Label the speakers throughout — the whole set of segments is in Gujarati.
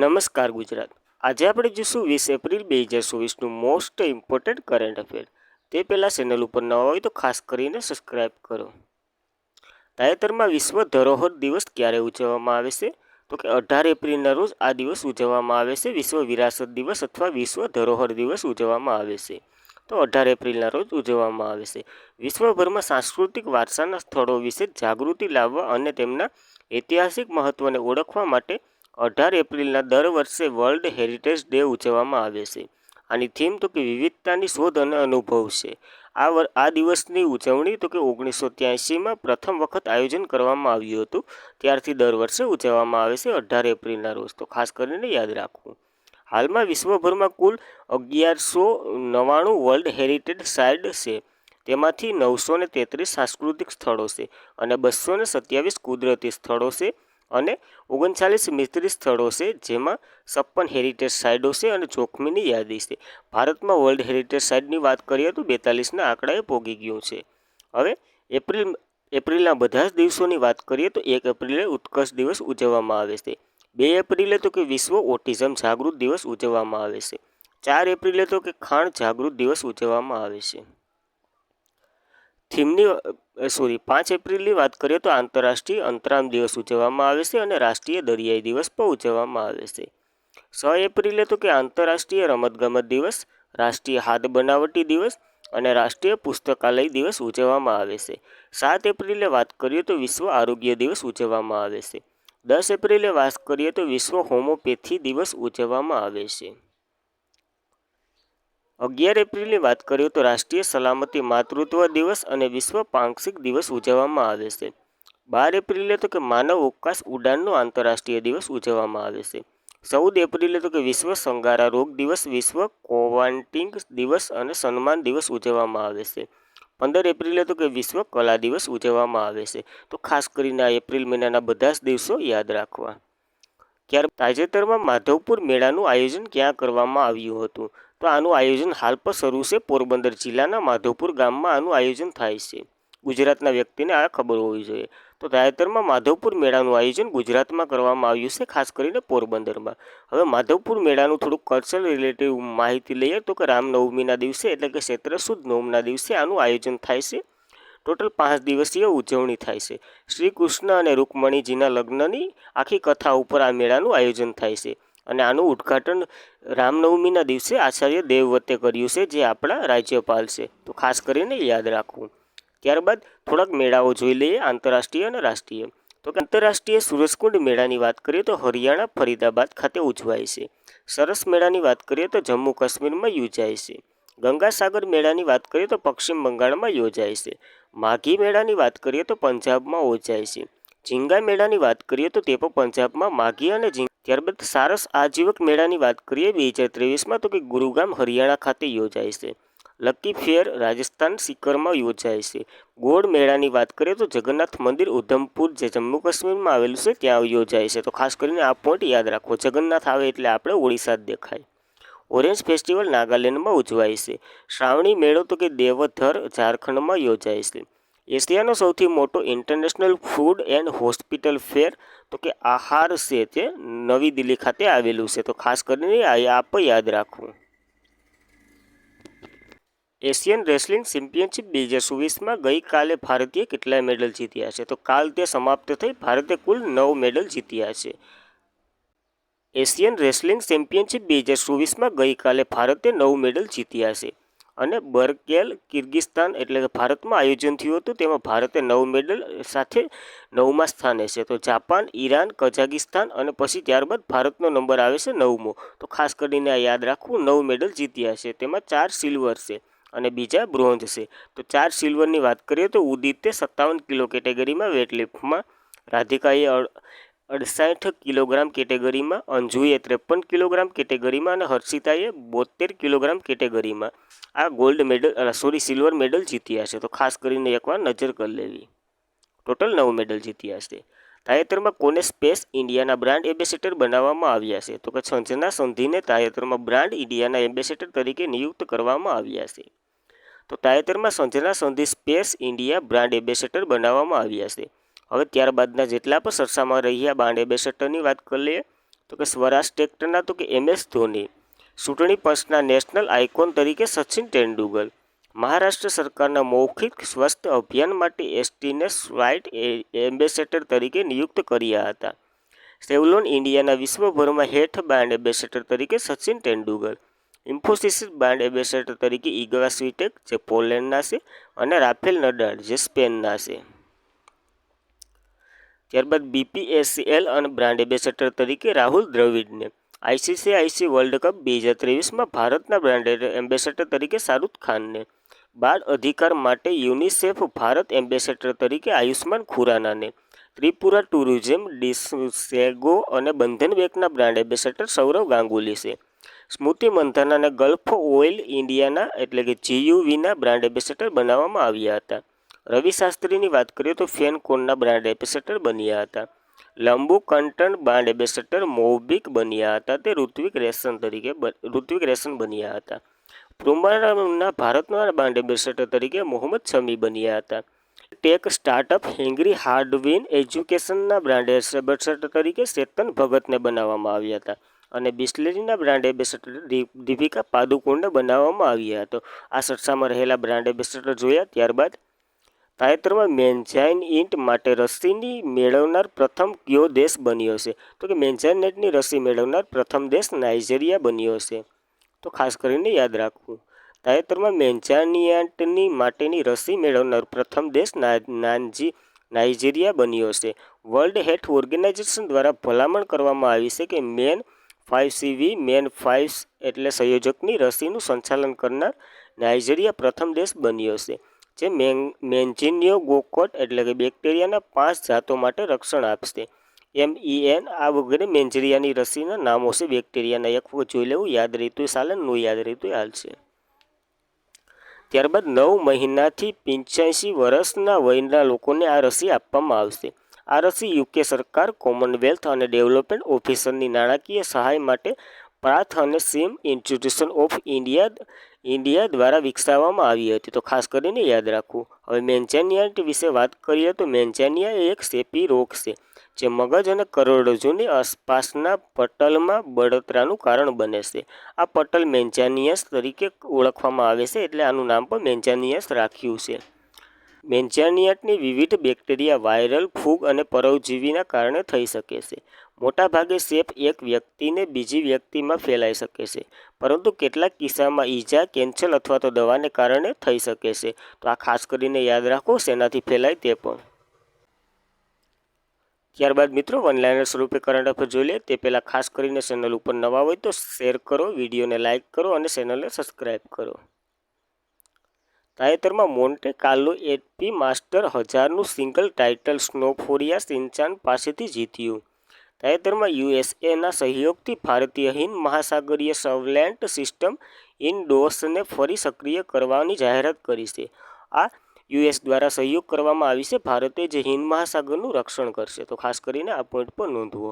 Speaker 1: નમસ્કાર ગુજરાત. આજે આપણે જોઈશું 20 એપ્રિલ 2024નું મોસ્ટ ઇમ્પોર્ટન્ટ કરંટ અફેર. તે પહેલાં ચેનલ ઉપર નવા હોય તો ખાસ કરીને સબસ્ક્રાઇબ કરો. તાજેતરમાં વિશ્વ ધરોહર દિવસ ક્યારે ઉજવવામાં આવે છે? તો કે 18 એપ્રિલના રોજ આ દિવસ ઉજવવામાં આવે છે. વિશ્વ વિરાસત દિવસ અથવા વિશ્વ ધરોહર દિવસ ઉજવવામાં આવે છે. તો 18 એપ્રિલના રોજ ઉજવવામાં આવે છે. વિશ્વભરમાં સાંસ્કૃતિક વારસાના સ્થળો વિશે જાગૃતિ લાવવા અને તેમના ઐતિહાસિક મહત્વને ઓળખવા માટે 18 એપ્રિલના દર વર્ષે વર્લ્ડ હેરિટેજ ડે ઉજવવામાં આવે છે. આની થીમ તો કે વિવિધતાની શોધ અને અનુભવ છે. આ દિવસની ઉજવણી તો કે 1983માં પ્રથમ વખત આયોજન કરવામાં આવ્યું હતું. ત્યારથી દર વર્ષે ઉજવવામાં આવે છે 18 એપ્રિલના રોજ. તો ખાસ કરીને યાદ રાખવું. હાલમાં વિશ્વભરમાં કુલ 1199 વર્લ્ડ હેરિટેજ સાઇટ છે. તેમાંથી 933 સાંસ્કૃતિક સ્થળો છે અને 227 કુદરતી સ્થળો છે અને 39 મિસ્ત્રી સ્થળો છે, જેમાં 56 હેરિટેજ સાઇટો છે અને જોખમીની યાદી છે. ભારતમાં વર્લ્ડ હેરિટેજ સાઇટની વાત કરીએ તો 42ના આંકડાએ પહોંચી ગયું છે. હવે એપ્રિલના બધા જ દિવસોની વાત કરીએ તો 1 એપ્રિલે ઉત્કર્ષ દિવસ ઉજવવામાં આવે છે. 2 એપ્રિલે તો કે વિશ્વ ઓટિઝમ જાગૃત દિવસ ઉજવવામાં આવે છે. 4 એપ્રિલે તો કે ખાણ જાગૃત દિવસ ઉજવવામાં આવે છે. 5 એપ્રિલની વાત કરીએ તો આંતરરાષ્ટ્રીય અંતરામ દિવસ ઉજવવામાં આવે છે અને રાષ્ટ્રીય દરિયાઈ દિવસ પણ ઉજવવામાં આવે છે. 6 એપ્રિલે તો કે આંતરરાષ્ટ્રીય રમતગમત દિવસ, રાષ્ટ્રીય હાથ બનાવટી દિવસ અને રાષ્ટ્રીય પુસ્તકાલય દિવસ ઉજવવામાં આવે છે. 7 એપ્રિલે વાત કરીએ તો વિશ્વ આરોગ્ય દિવસ ઉજવવામાં આવે છે. 10 એપ્રિલે વાત કરીએ તો વિશ્વ હોમિયોપેથી દિવસ ઉજવવામાં આવે છે. 11 એપ્રિલની વાત કરીએ તો રાષ્ટ્રીય સલામતી માતૃત્વ દિવસ અને વિશ્વ પાંક્ષિક દિવસ ઉજવવામાં આવે છે. 12 એપ્રિલે તો કે માનવ અવકાશ ઉડાનનો આંતરરાષ્ટ્રીય દિવસ ઉજવવામાં આવે છે. 14 એપ્રિલે તો કે વિશ્વ સંગારા રોગ દિવસ, વિશ્વ કોવાન્ટિંગ દિવસ અને સન્માન દિવસ ઉજવવામાં આવે છે. 15 એપ્રિલે તો કે વિશ્વ કલા દિવસ ઉજવવામાં આવે છે. તો ખાસ કરીને આ એપ્રિલ મહિનાના બધા જ દિવસો યાદ રાખવા. તાજેતરમાં માધવપુર મેળાનું આયોજન ક્યાં કરવામાં આવ્યું હતું? તો આનું આયોજન હાલ પર શરૂ છે. પોરબંદર જિલ્લાના માધવપુર ગામમાં આનું આયોજન થાય છે. ગુજરાતના વ્યક્તિને આ ખબર હોવી જોઈએ. તો તાજેતરમાં માધવપુર મેળાનું આયોજન ગુજરાતમાં કરવામાં આવ્યું છે, ખાસ કરીને પોરબંદરમાં. હવે માધવપુર મેળાનું થોડુંક કલ્ચર રિલેટિવ માહિતી લઈએ તો કે રામનવમીના દિવસે એટલે કે ચૈત્ર સુદ નવમના દિવસે આનું આયોજન થાય છે. ટોટલ 5 દિવસીય ઉજવણી થાય છે. શ્રી કૃષ્ણ અને રૂકમણીજીના લગ્નની આખી કથા ઉપર આ મેળાનું આયોજન થાય છે અને આનું ઉદ્ઘાટન રામનવમીના દિવસે આચાર્ય દેવવ્રતે કર્યું છે, જે આપણા રાજ્યપાલ છે. તો ખાસ કરીને યાદ રાખવું. ત્યારબાદ થોડાક મેળાઓ જોઈ લઈએ, આંતરરાષ્ટ્રીય અને રાષ્ટ્રીય. તો કે આંતરરાષ્ટ્રીય સૂરજકુંડ મેળાની વાત કરીએ તો હરિયાણા ફરીદાબાદ ખાતે ઉજવાય છે. સરસ મેળાની વાત કરીએ તો જમ્મુ કાશ્મીરમાં યોજાય છે. ગંગાસાગર મેળાની વાત કરીએ તો પશ્ચિમ બંગાળમાં યોજાય છે. માઘી મેળાની વાત કરીએ તો પંજાબમાં યોજાય છે. ઝીંગા મેળાની વાત કરીએ તો તે પણ પંજાબમાં માઘી અને ત્યારબાદ સારસ આજીવક મેળાની વાત કરીએ 2023માં તો કે ગુરુગામ હરિયાણા ખાતે યોજાય છે. લકી ફેર રાજસ્થાન સીકરમાં યોજાય છે. ગોળ મેળાની વાત કરીએ તો જગન્નાથ મંદિર ઉધમપુર જે જમ્મુ કાશ્મીરમાં આવેલું છે ત્યાં યોજાય છે. તો ખાસ કરીને આ પોઈન્ટ યાદ રાખો. જગન્નાથ આવે એટલે આપણે ઓડિશા જ દેખાય. ઓરેન્જ ફેસ્ટિવલ નાગાલેન્ડમાં ઉજવાય છે. શ્રાવણી મેળો તો કે દેવધર ઝારખંડમાં યોજાય છે. એશિયાનો સૌથી મોટો ઇન્ટરનેશનલ ફૂડ એન્ડ હોસ્પિટલ ફેર તો કે આહાર છે તે નવી દિલ્હી ખાતે આવેલું છે. તો ખાસ કરીને આ પણ યાદ રાખવું. એશિયન રેસલિંગ ચેમ્પિયનશિપ 2024માં ગઈકાલે ભારતીય કેટલા મેડલ જીત્યા છે? તો કાલ તે સમાપ્ત થઈ. ભારતે કુલ 9 મેડલ જીત્યા છે. એશિયન રેસલિંગ ચેમ્પિયનશિપ 2024માં ગઈકાલે ભારતે 9 મેડલ જીત્યા છે અને બરકેલ કિર્ગિસ્તાન એટલે કે ભારતમાં આયોજન થયું હતું. તેમાં ભારતે 9 મેડલ સાથે 9મા સ્થાને છે. તો જાપાન, ઈરાન, કઝાકિસ્તાન અને પછી ત્યારબાદ ભારતનો નંબર આવે છે 9મો. તો ખાસ કરીને આ યાદ રાખવું. 9 મેડલ જીત્યા છે, તેમાં 4 સિલ્વર છે અને બીજા બ્રોન્ઝ છે. તો 4 સિલ્વરની વાત કરીએ તો ઉદિતે 57 કિલો કેટેગરીમાં વેટલિફ્ટમાં, રાધિકાએ 68 કિલોગ્રામ કેટેગરીમાં, અંજુએ 53 કિલોગ્રામ કેટેગરીમાં અને હર્ષિતાએ 72 કિલોગ્રામ કેટેગરીમાં આ સિલ્વર મેડલ જીત્યા છે. તો ખાસ કરીને એકવાર નજર કરી લેવી. ટોટલ 9 મેડલ જીત્યા છે. તાજેતરમાં કોને સ્પેસ ઇન્ડિયાના બ્રાન્ડ એમ્બેસેડર બનાવવામાં આવ્યા છે? તો કે સંજના સંધીને તાજેતરમાં બ્રાન્ડ ઇન્ડિયાના એમ્બેસેડર તરીકે નિયુક્ત કરવામાં આવ્યા છે. તો તાજેતરમાં Sanjana Sanghi space India brand ambassador બનાવવામાં આવ્યા છે. હવે ત્યારબાદના જેટલા પણ ચર્ચામાં રહ્યા બ્રાન્ડ એમ્બેસેડરની વાત કરી લઈએ તો કે સ્વરાજ ટ્રેક્ટરના તો કે MS ધોની, ચૂંટણી પંચના નેશનલ આઇકોન તરીકે સચિન તેંડુલકર, મહારાષ્ટ્ર સરકારના મૌખિક સ્વસ્થ અભિયાન માટે એસટીને સ્વાઇટ એમ્બેસેડર તરીકે નિયુક્ત કર્યા હતા. સેવલોન ઇન્ડિયાના વિશ્વભરમાં હેઠ બ્રાન્ડ એમ્બેસેડર તરીકે સચિન તેંડુલકર, ઇન્ફોસિસ બ્રાન્ડ એમ્બેસેડર તરીકે ઇગા સ્વીટેક જે પોલેન્ડના છે અને રાફેલ નડાલ જે સ્પેનના છે. ત્યારબાદ BPSL અને બ્રાન્ડ એમ્બેસેડર તરીકે રાહુલ દ્રવિડને, ICC વર્લ્ડ કપ 2023માં ભારતના બ્રાન્ડ એમ્બેસેડર તરીકે શાહરૂખ ખાનને, બાળ અધિકાર માટે યુનિસેફ ભારત એમ્બેસેડર તરીકે આયુષ્માન ખુરાનાને, ત્રિપુરા ટુરિઝમ ડિસેગો અને બંધન બેંકના બ્રાન્ડ એમ્બેસેડર સૌરવ ગાંગુલી છે. સ્મૃતિ મંધાનાને ગલ્ફ ઓઇલ ઇન્ડિયાના એટલે કે GUVના બ્રાન્ડ એમ્બેસેડર બનાવવામાં આવ્યા હતા. રવિ શાસ્ત્રીની વાત કરીએ તો ફેનકોનના બ્રાન્ડ એમ્બેસેડર બન્યા હતા. લંબુ કંટન બ્રાન્ડ એમ્બેસેડર મોબિક બન્યા હતા તે ઋત્વિક રેશન બન્યા હતા. પ્રુમાના ભારતના બ્રાન્ડ એમ્બેસેડર તરીકે મોહમ્મદ શમી બન્યા હતા. Tech startup hungry હાર્ડવિન એજ્યુકેશનના brand ambassador તરીકે ચેતન ભગતને બનાવવામાં આવ્યા હતા અને બિસ્લેરીના બ્રાન્ડ એમ્બેસેડર દીપિકા પાદુકોણને બનાવવામાં આવ્યા હતા. આ ચર્ચામાં રહેલા બ્રાન્ડ એમ્બેસેડર જોયા. ત્યારબાદ તાજેતરમાં મેન્જાઇનઇટ માટે રસીની મેળવનાર પ્રથમ કયો દેશ બન્યો છે? તો કે મેન્જાઇનઇટની રસી મેળવનાર પ્રથમ દેશ નાઇજીરિયા બન્યો છે. તો ખાસ કરીને યાદ રાખવું. તાજેતરમાં મેન્જાઇનઇટની માટેની રસી મેળવનાર પ્રથમ દેશ નાઇજીરિયા બન્યો છે. વર્લ્ડ હેલ્થ ઓર્ગેનાઇઝેશન દ્વારા ભલામણ કરવામાં આવી છે કે MEN5CV MEN5 એટલે સંયોજકની રસીનું સંચાલન કરનાર નાઇજીરિયા પ્રથમ દેશ બન્યો છે, જે મેન્જિનિયોકોક એટલે કે બેક્ટેરિયાના 5 જાતો માટે રક્ષણ આપશે. MEN આ વગેરે મેન્જેરિયાની રસીના નામો છે બેક્ટેરિયાના. એક વખત જોઈ લેવું, યાદ રહેતું ચાલે, ન યાદ રહેતું હાલશે. ત્યારબાદ 9 મહિનાથી 85 વર્ષના વયના લોકોને આ રસી આપવામાં આવશે. આ રસી UK સરકાર, કોમનવેલ્થ અને ડેવલપમેન્ટ ઓફિસની નાણાકીય સહાય માટે પાથ અને સીમ ઇન્સ્ટિટ્યૂટ ઓફ ઇન્ડિયા દ્વારા વિકસાવવામાં આવી હતી. તો ખાસ કરીને યાદ રાખવું. હવે મેન્જાઇનઇટ વિશે વાત કરીએ તો મેન્જાઇના એ એક ચેપી રોગ છે જે મગજ અને કરોડરજ્જુની આસપાસના પટલમાં બળતરાનું કારણ બને છે. આ પટલ મેન્જાનિયસ તરીકે ઓળખવામાં આવે છે, એટલે આનું નામ પણ મેન્જાનિયસ રાખ્યું છે. મેન્જાઇનઇટની વિવિધ બેક્ટેરિયા, વાયરલ, ફૂગ અને પરજીવીના કારણે થઈ શકે છે. મોટાભાગે ચેપ એક વ્યક્તિને બીજી વ્યક્તિમાં ફેલાઈ શકે છે, પરંતુ કેટલાક કિસ્સામાં ઈજા, કેન્સર અથવા તો દવાને કારણે થઈ શકે છે. તો આ ખાસ કરીને યાદ રાખો, શેનાથી ફેલાય તે પણ. ત્યારબાદ મિત્રો વનલાઇનર સ્વરૂપે કરંટ અફેર જોઈ લે તે પહેલાં ખાસ કરીને ચેનલ ઉપર નવા હોય તો શેર કરો, વિડીયોને લાઇક કરો અને ચેનલને સબસ્ક્રાઈબ કરો. તાજેતરમાં મોન્ટે કાર્લો એટીપી માસ્ટર 1000નું સિંગલ ટાઇટલ સ્નોફોરિયા શિનચાન પાસેથી જીત્યું. તાજેતરમાં USAના સહયોગથી ભારતીય હિન્દ મહાસાગરીય સર્વેલન્ટ સિસ્ટમ INDOSને ફરી સક્રિય કરવાની જાહેરાત કરી છે. આ US દ્વારા સહયોગ કરવામાં આવી છે ભારતે જે હિન્દ મહાસાગરનું રક્ષણ કરશે. તો ખાસ કરીને આ પોઈન્ટ પર નોંધવો.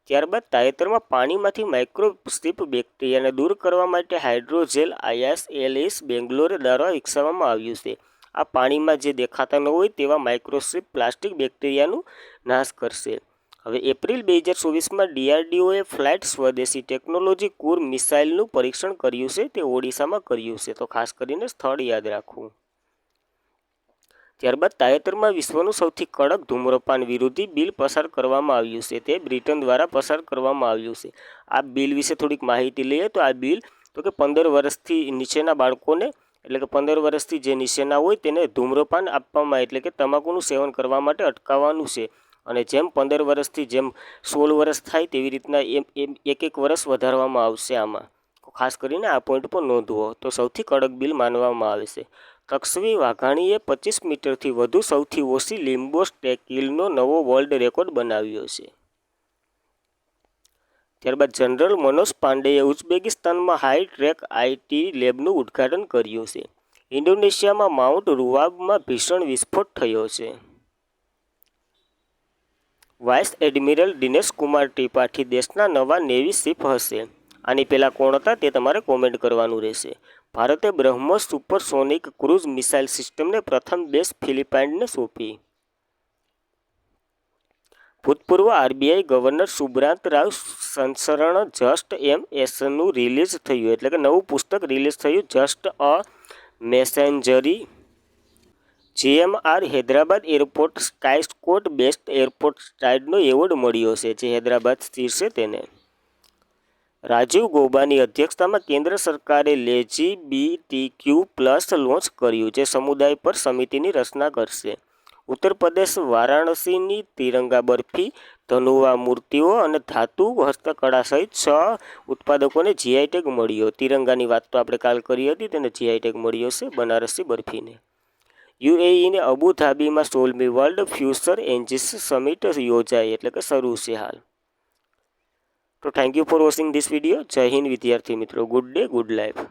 Speaker 1: ત્યારબાદ તાજેતરમાં પાણીમાંથી માઇક્રોસ્ટ્રીપ બેક્ટેરિયાને દૂર કરવા માટે હાઇડ્રોજેલ ISLS બેંગ્લોર દ્વારા વિકસાવવામાં આવ્યું છે. આ પાણીમાં જે દેખાતા ન હોય તેવા માઇક્રોસ્ટ્રીપ પ્લાસ્ટિક બેક્ટેરિયાનું નાશ કરશે. હવે એપ્રિલ 2024માં DRDOએ ફ્લાઇટ સ્વદેશી ટેકનોલોજી કુર મિસાઇલનું પરીક્ષણ કર્યું છે. તે ઓડિશામાં કર્યું છે. તો ખાસ કરીને સ્થળ યાદ રાખવું. ત્યારબાદ તાજેતરમાં વિશ્વનું સૌથી કડક ધૂમ્રપાન વિરોધી બિલ પસાર કરવામાં આવ્યું છે. તે બ્રિટન દ્વારા પસાર કરવામાં આવ્યું છે. આ બિલ વિશે થોડીક માહિતી લઈએ તો આ બિલ તો કે 15 વર્ષથી નીચેના બાળકોને એટલે કે 15 વર્ષથી જે નીચેના હોય તેને ધૂમ્રપાન આપવામાં એટલે કે તમાકુનું સેવન કરવા માટે અટકાવવાનું છે. અને જેમ 15 વર્ષથી જેમ 16 વર્ષ થાય તેવી રીતના એક વર્ષ વધારવામાં આવશે આમાં. ખાસ કરીને આ પોઈન્ટ પર નોંધવો. તો સૌથી કડક બિલ માનવામાં આવે છે. તકસ્વી વાઘાણીએ 25 મીટરથી વધુ સૌથી ઓછી લિમ્બો સ્ટેકિલનો નવો વર્લ્ડ રેકોર્ડ બનાવ્યો છે. ત્યારબાદ જનરલ મનોજ પાંડેએ ઉઝબેકિસ્તાનમાં હાઈ ટ્રેક IT લેબનું ઉદ્ઘાટન કર્યું છે. ઇન્ડોનેશિયામાં માઉન્ટ રૂવાબમાં ભીષણ વિસ્ફોટ થયો છે. વાઇસ એડમિરલ દિનેશ કુમાર ત્રિપાઠી દેશના નવા નેવી ચીફ હશે. આની પહેલાં કોણ હતા તે તમારે કોમેન્ટ કરવાનું રહેશે. ભારતે બ્રહ્મોસ સુપરસોનિક ક્રૂઝ મિસાઇલ સિસ્ટમને પ્રથમ બેઝ ફિલિપાઇન્સને સોંપી. ભૂતપૂર્વ આરબીઆઈ ગવર્નર સુબ્રાત રાવ સંસરણ જસ્ટ એમએસનું રિલીઝ થયું, એટલે કે નવું પુસ્તક રિલીઝ થયું, just a mercenary. GMR Hyderabad airport Skytrax best airport સ્ટાઇડનો એવોર્ડ મળ્યો છે, જે હૈદરાબાદ સ્થિત છે તેને. રાજીવ ગૌબાની અધ્યક્ષતામાં કેન્દ્ર સરકારે LGBTQ+ લોન્ચ કર્યું, જે સમુદાય પર સમિતિની રચના કરશે. ઉત્તર પ્રદેશ વારાણસીની તિરંગા બરફી, ધનુવા મૂર્તિઓ અને ધાતુ હસ્તકળા સહિત 6 ઉત્પાદકોને જીઆઈ ટેગ મળ્યો. તિરંગાની વાત તો આપણે કાલ કરી હતી, તેને જીઆઈ ટેગ મળ્યો છે બનારસી બરફીને. યુએઈને અબુધાબીમાં 16મી વર્લ્ડ ફ્યુચર એન્જિન્સ સમિટ યોજાઈ, એટલે કે શરૂ છે હાલ. તો thank you for watching this video. જય હિન્દ વિદ્યાર્થી મિત્રો. Good day, good life.